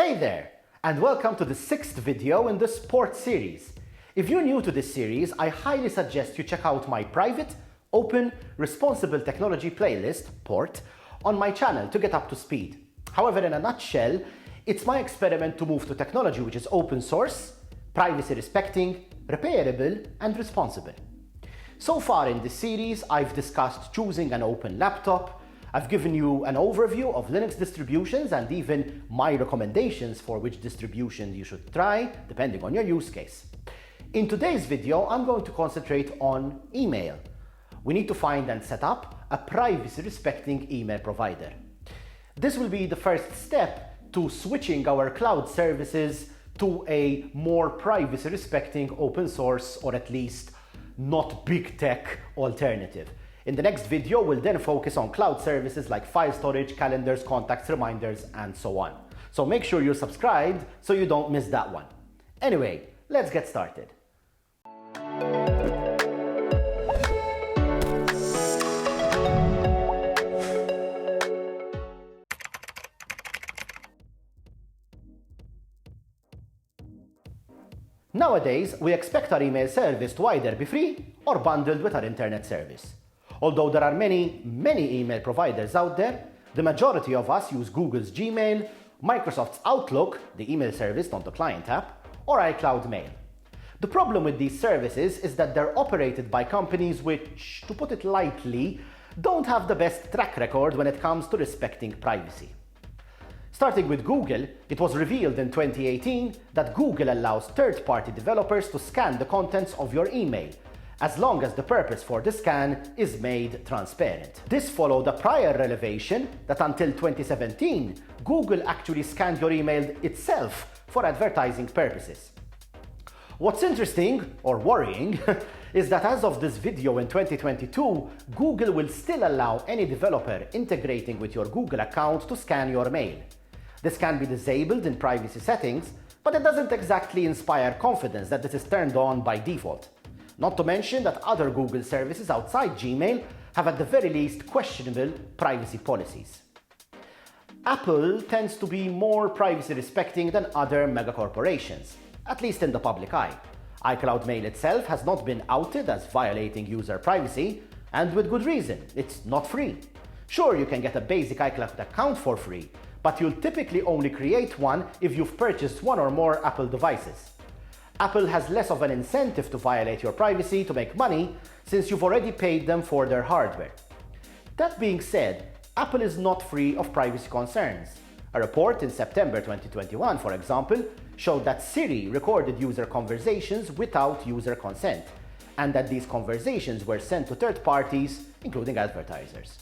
Hey there, and welcome to the 6th video in the Sport series. If you're new to this series, I highly suggest you check out my private, open, responsible technology playlist, PORT, on my channel to get up to speed. However, in a nutshell, it's my experiment to move to technology which is open source, privacy respecting, repairable, and responsible. So far in this series, I've discussed choosing an open laptop. I've given you an overview of Linux distributions and even my recommendations for which distribution you should try, depending on your use case. In today's video, I'm going to concentrate on email. We need to find and set up a privacy-respecting email provider. This will be the first step to switching our cloud services to a more privacy-respecting open source, or at least not big tech alternative. In the next video, we'll then focus on cloud services like file storage, calendars, contacts, reminders, and so on. So make sure you're subscribed so you don't miss that one. Anyway, let's get started. Nowadays, we expect our email service to either be free or bundled with our internet service. Although there are many email providers out there, the majority of us use Google's Gmail, Microsoft's Outlook, the email service, not the client app, or iCloud Mail. The problem with these services is that they're operated by companies which, to put it lightly, don't have the best track record when it comes to respecting privacy. Starting with Google, it was revealed in 2018 that Google allows third-party developers to scan the contents of your email, as long as the purpose for the scan is made transparent. This followed a prior revelation that until 2017, Google actually scanned your email itself for advertising purposes. What's interesting, or worrying, is that as of this video in 2022, Google will still allow any developer integrating with your Google account to scan your mail. This can be disabled in privacy settings, but it doesn't exactly inspire confidence that this is turned on by default. Not to mention that other Google services outside Gmail have at the very least questionable privacy policies. Apple tends to be more privacy respecting than other megacorporations, at least in the public eye. iCloud Mail itself has not been outed as violating user privacy, and with good reason. It's not free. Sure, you can get a basic iCloud account for free, but you'll typically only create one if you've purchased one or more Apple devices. Apple has less of an incentive to violate your privacy to make money since you've already paid them for their hardware. That being said, Apple is not free of privacy concerns. A report in September 2021, for example, showed that Siri recorded user conversations without user consent, and that these conversations were sent to third parties, including advertisers.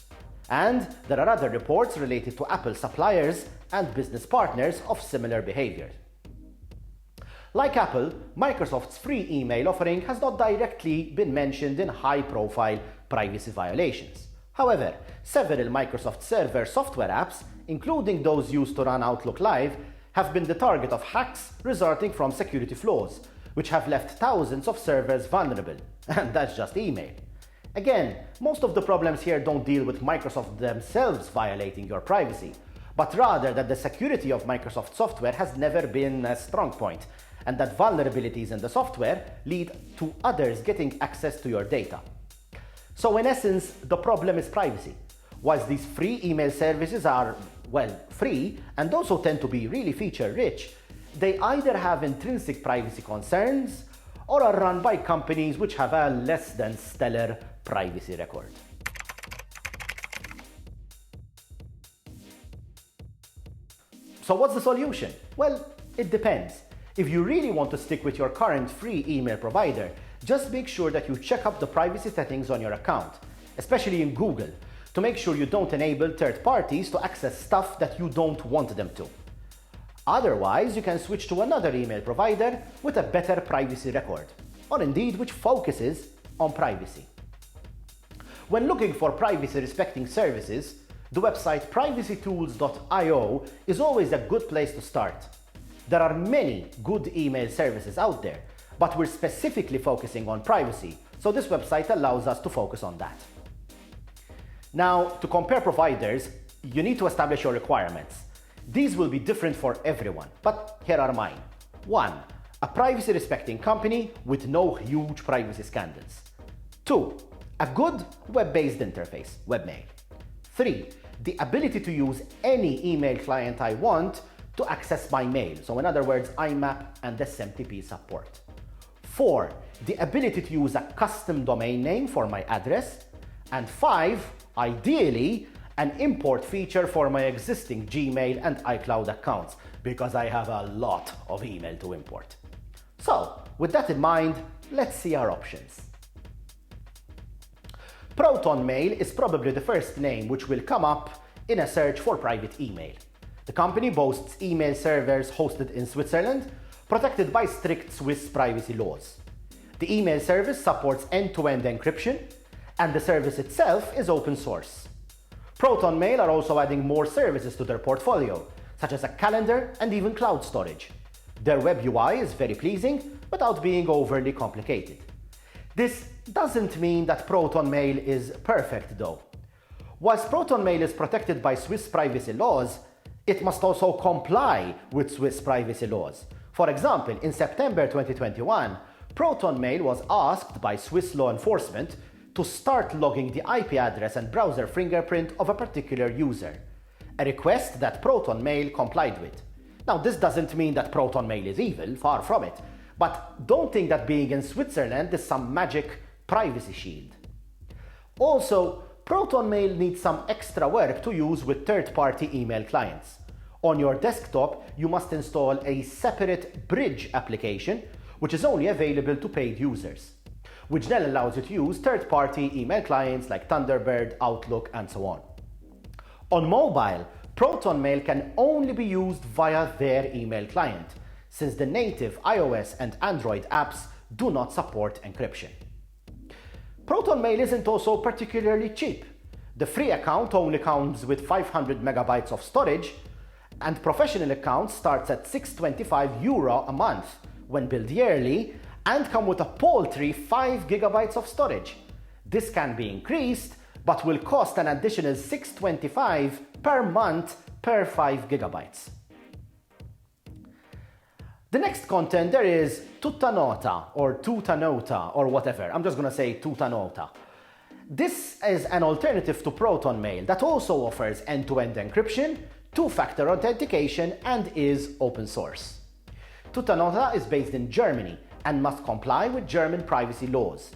And there are other reports related to Apple suppliers and business partners of similar behavior. Like Apple, Microsoft's free email offering has not directly been mentioned in high-profile privacy violations. However, several Microsoft Server software apps, including those used to run Outlook Live, have been the target of hacks resulting from security flaws, which have left thousands of servers vulnerable. And that's just email. Again, most of the problems here don't deal with Microsoft themselves violating your privacy, but rather that the security of Microsoft software has never been a strong point, and that vulnerabilities in the software lead to others getting access to your data. So in essence, the problem is privacy. Whilst these free email services are, well, free and also tend to be really feature-rich, they either have intrinsic privacy concerns or are run by companies which have a less than stellar privacy record. So what's the solution? Well, it depends. If you really want to stick with your current free email provider, just make sure that you check up the privacy settings on your account, especially in Google, to make sure you don't enable third parties to access stuff that you don't want them to. Otherwise, you can switch to another email provider with a better privacy record, or indeed which focuses on privacy. When looking for privacy-respecting services, the website privacytools.io is always a good place to start. There are many good email services out there, but we're specifically focusing on privacy, so this website allows us to focus on that. Now, to compare providers, you need to establish your requirements. These will be different for everyone, but here are mine. 1. A privacy-respecting company with no huge privacy scandals. 2. A good web-based interface, webmail. 3. The ability to use any email client I want to access my mail. So in other words, IMAP and SMTP support. 4. The ability to use a custom domain name for my address. And 5. Ideally, an import feature for my existing Gmail and iCloud accounts, because I have a lot of email to import. So, with that in mind, let's see our options. ProtonMail is probably the first name which will come up in a search for private email. The company boasts email servers hosted in Switzerland, protected by strict Swiss privacy laws. The email service supports end-to-end encryption, and the service itself is open source. ProtonMail are also adding more services to their portfolio, such as a calendar and even cloud storage. Their web UI is very pleasing without being overly complicated. This doesn't mean that ProtonMail is perfect though. Whilst ProtonMail is protected by Swiss privacy laws, it must also comply with Swiss privacy laws. For example, in September 2021, ProtonMail was asked by Swiss law enforcement to start logging the IP address and browser fingerprint of a particular user, a request that ProtonMail complied with. Now, this doesn't mean that ProtonMail is evil, far from it, but don't think that being in Switzerland is some magic privacy shield. Also, ProtonMail needs some extra work to use with third-party email clients. On your desktop, you must install a separate Bridge application, which is only available to paid users, which then allows you to use third-party email clients like Thunderbird, Outlook, and so on. On mobile, ProtonMail can only be used via their email client, since the native iOS and Android apps do not support encryption. ProtonMail isn't also particularly cheap. The free account only comes with 500 megabytes of storage, and professional accounts starts at €625 a month when billed yearly and come with a paltry 5 gigabytes of storage. This can be increased, but will cost an additional $625 per month per 5 gigabytes. The next contender is Tutanota or Tutanota or whatever. I'm just going to say Tutanota. This is an alternative to ProtonMail that also offers end-to-end encryption, two-factor authentication, and is open source. Tutanota is based in Germany and must comply with German privacy laws.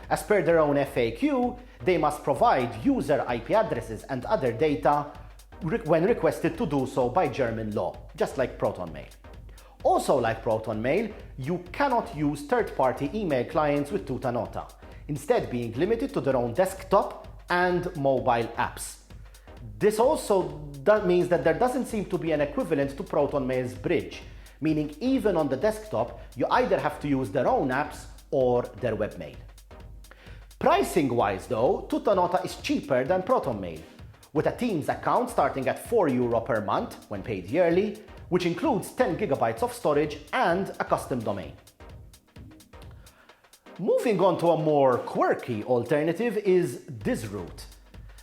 As per their own FAQ, they must provide user IP addresses and other data when requested to do so by German law, just like ProtonMail. Also like ProtonMail, you cannot use third-party email clients with Tutanota, instead being limited to their own desktop and mobile apps. This also means that there doesn't seem to be an equivalent to ProtonMail's Bridge, meaning even on the desktop, you either have to use their own apps or their webmail. Pricing-wise though, Tutanota is cheaper than ProtonMail, with a Teams account starting at €4 per month when paid yearly, which includes 10 gigabytes of storage and a custom domain. Moving on to a more quirky alternative is Disroot.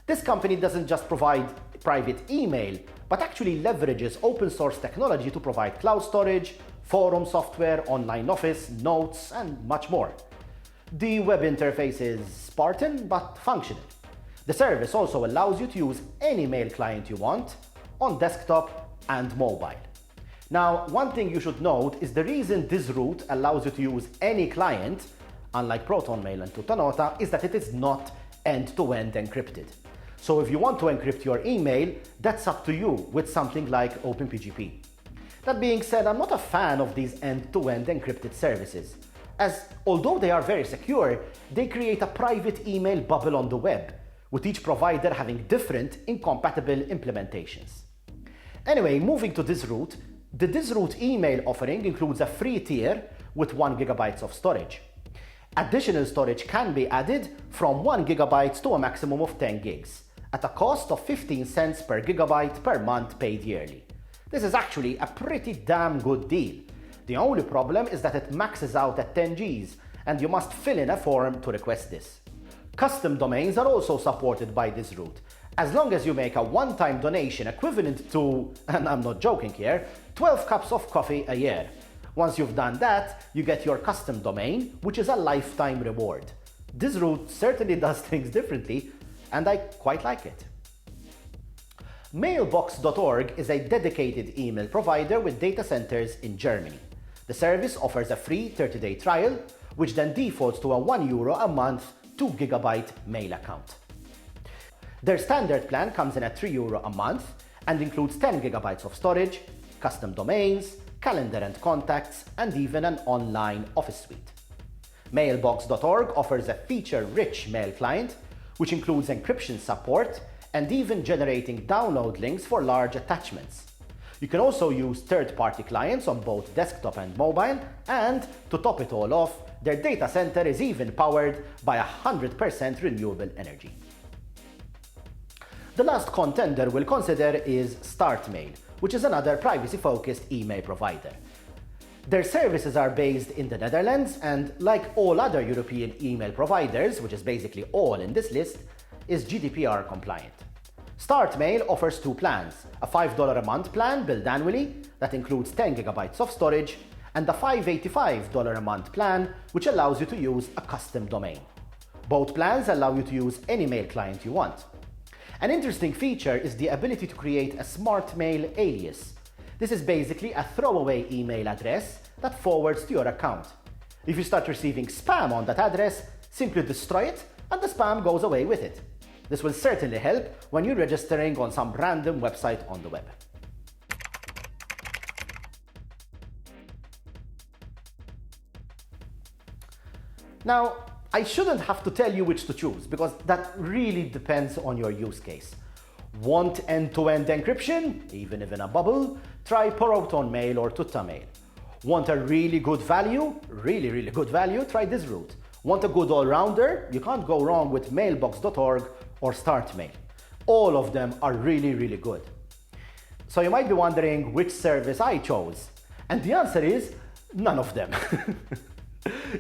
This company doesn't just provide private email, but actually leverages open source technology to provide cloud storage, forum software, online office, notes, and much more. The web interface is Spartan but functional. The service also allows you to use any mail client you want on desktop and mobile. Now, one thing you should note is the reason Disroot allows you to use any client, unlike ProtonMail and Tutanota, is that it is not end-to-end encrypted. So if you want to encrypt your email, that's up to you with something like OpenPGP. That being said, I'm not a fan of these end-to-end encrypted services, as although they are very secure, they create a private email bubble on the web, with each provider having different incompatible implementations. Anyway, moving to Disroot, the Disroot email offering includes a free tier with 1 gigabyte of storage. Additional storage can be added from 1 gigabyte to a maximum of 10 gigs, at a cost of 15 cents per gigabyte per month paid yearly. This is actually a pretty damn good deal. The only problem is that it maxes out at 10 Gs, and you must fill in a form to request this. Custom domains are also supported by Disroot, as long as you make a one-time donation equivalent to, and I'm not joking here, 12 cups of coffee a year. Once you've done that, you get your custom domain, which is a lifetime reward. This route certainly does things differently, and I quite like it. Mailbox.org is a dedicated email provider with data centers in Germany. The service offers a free 30-day trial, which then defaults to a €1 a month 2 GB mail account. Their standard plan comes in at €3 a month and includes 10 GB of storage, custom domains, calendar and contacts, and even an online office suite. Mailbox.org offers a feature-rich mail client, which includes encryption support and even generating download links for large attachments. You can also use third-party clients on both desktop and mobile, and to top it all off, their data center is even powered by 100% renewable energy. The last contender we'll consider is StartMail, which is another privacy-focused email provider. Their services are based in the Netherlands and, like all other European email providers, which is basically all in this list, is GDPR compliant. StartMail offers two plans, a $5 a month plan billed annually that includes 10 GB of storage, and a $585 a month plan which allows you to use a custom domain. Both plans allow you to use any mail client you want. An interesting feature is the ability to create a smart mail alias. This is basically a throwaway email address that forwards to your account. If you start receiving spam on that address, simply destroy it and the spam goes away with it. This will certainly help when you're registering on some random website on the web. Now, I shouldn't have to tell you which to choose because that really depends on your use case. Want end-to-end encryption, even if in a bubble? Try ProtonMail or Tutamail. Want a really good value? Really good value? Try this route. Want a good all-rounder? You can't go wrong with Mailbox.org or StartMail. All of them are really good. So you might be wondering which service I chose. And the answer is none of them.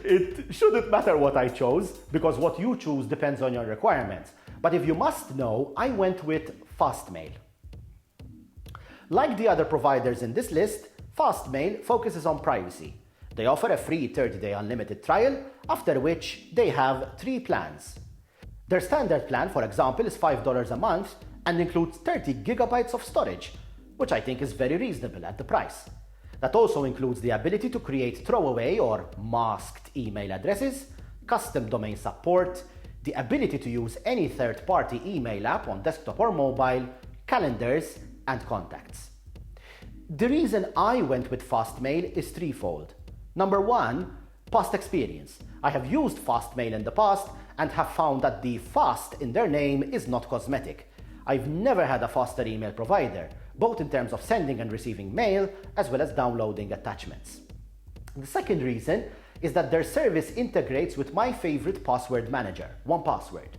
It shouldn't matter what I chose because what you choose depends on your requirements. But if you must know, I went with Fastmail. Like the other providers in this list, Fastmail focuses on privacy. They offer a free 30-day unlimited trial, after which they have 3 plans. Their standard plan, for example, is $5 a month and includes 30 GB of storage, which I think is very reasonable at the price. That also includes the ability to create throwaway or masked email addresses, custom domain support, the ability to use any third-party email app on desktop or mobile, calendars, and contacts. The reason I went with Fastmail is threefold. Number one, past experience. I have used Fastmail in the past and have found that the fast in their name is not cosmetic. I've never had a faster email provider, both in terms of sending and receiving mail, as well as downloading attachments. The second reason is that their service integrates with my favorite password manager, 1Password.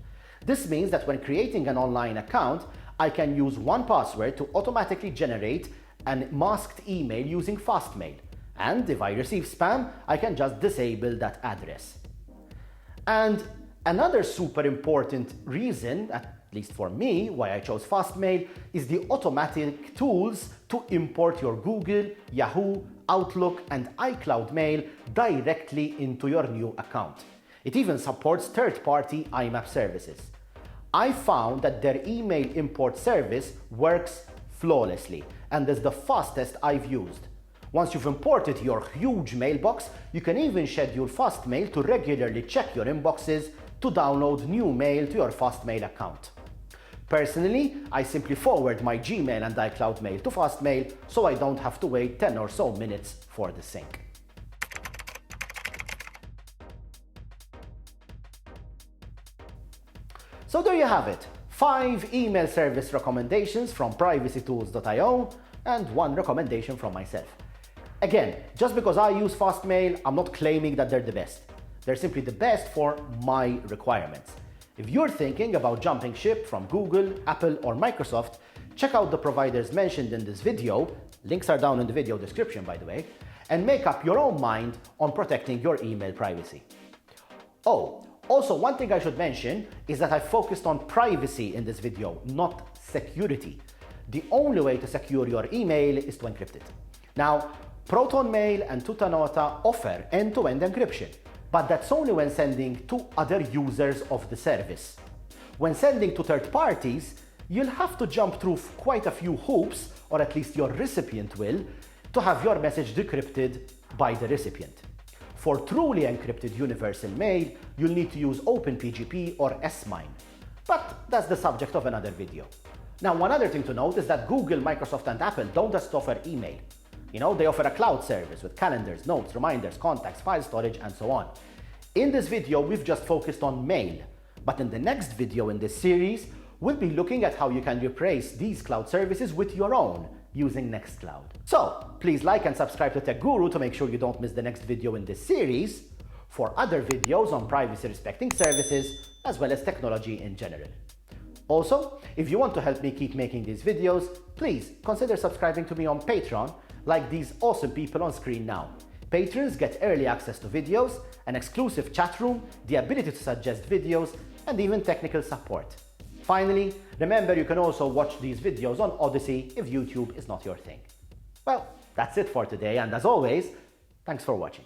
This means that when creating an online account, I can use 1Password to automatically generate a masked email using Fastmail. And if I receive spam, I can just disable that address. And another super important reason, at least for me, why I chose Fastmail is the automatic tools to import your Google, Yahoo, Outlook, and iCloud mail directly into your new account. It even supports third-party IMAP services. I found that their email import service works flawlessly and is the fastest I've used. Once you've imported your huge mailbox, you can even schedule Fastmail to regularly check your inboxes to download new mail to your Fastmail account. Personally, I simply forward my Gmail and iCloud mail to Fastmail so I don't have to wait 10 or so minutes for the sync. So there you have it, 5 email service recommendations from privacytools.io and 1 recommendation from myself. Again, just because I use Fastmail, I'm not claiming that they're the best. They're simply the best for my requirements. If you're thinking about jumping ship from Google, Apple, or Microsoft, check out the providers mentioned in this video, links are down in the video description by the way, and make up your own mind on protecting your email privacy. Oh, Also, one thing I should mention is that I focused on privacy in this video, not security. The only way to secure your email is to encrypt it. Now, ProtonMail and Tutanota offer end-to-end encryption, but that's only when sending to other users of the service. When sending to third parties, you'll have to jump through quite a few hoops, or at least your recipient will, to have your message decrypted by the recipient. For truly encrypted universal mail, you'll need to use OpenPGP or S-MIME. But that's the subject of another video. Now, one other thing to note is that Google, Microsoft, and Apple don't just offer email. They offer a cloud service with calendars, notes, reminders, contacts, file storage, and so on. In this video, we've just focused on mail. But in the next video in this series, we'll be looking at how you can replace these cloud services with your own using Nextcloud. So, please like and subscribe to Tech Guru to make sure you don't miss the next video in this series for other videos on privacy-respecting services as well as technology in general. Also, if you want to help me keep making these videos, please consider subscribing to me on Patreon like these awesome people on screen now. Patrons get early access to videos, an exclusive chat room, the ability to suggest videos, and even technical support. Finally, remember you can also watch these videos on Odyssey if YouTube is not your thing. Well, that's it for today, and as always, thanks for watching.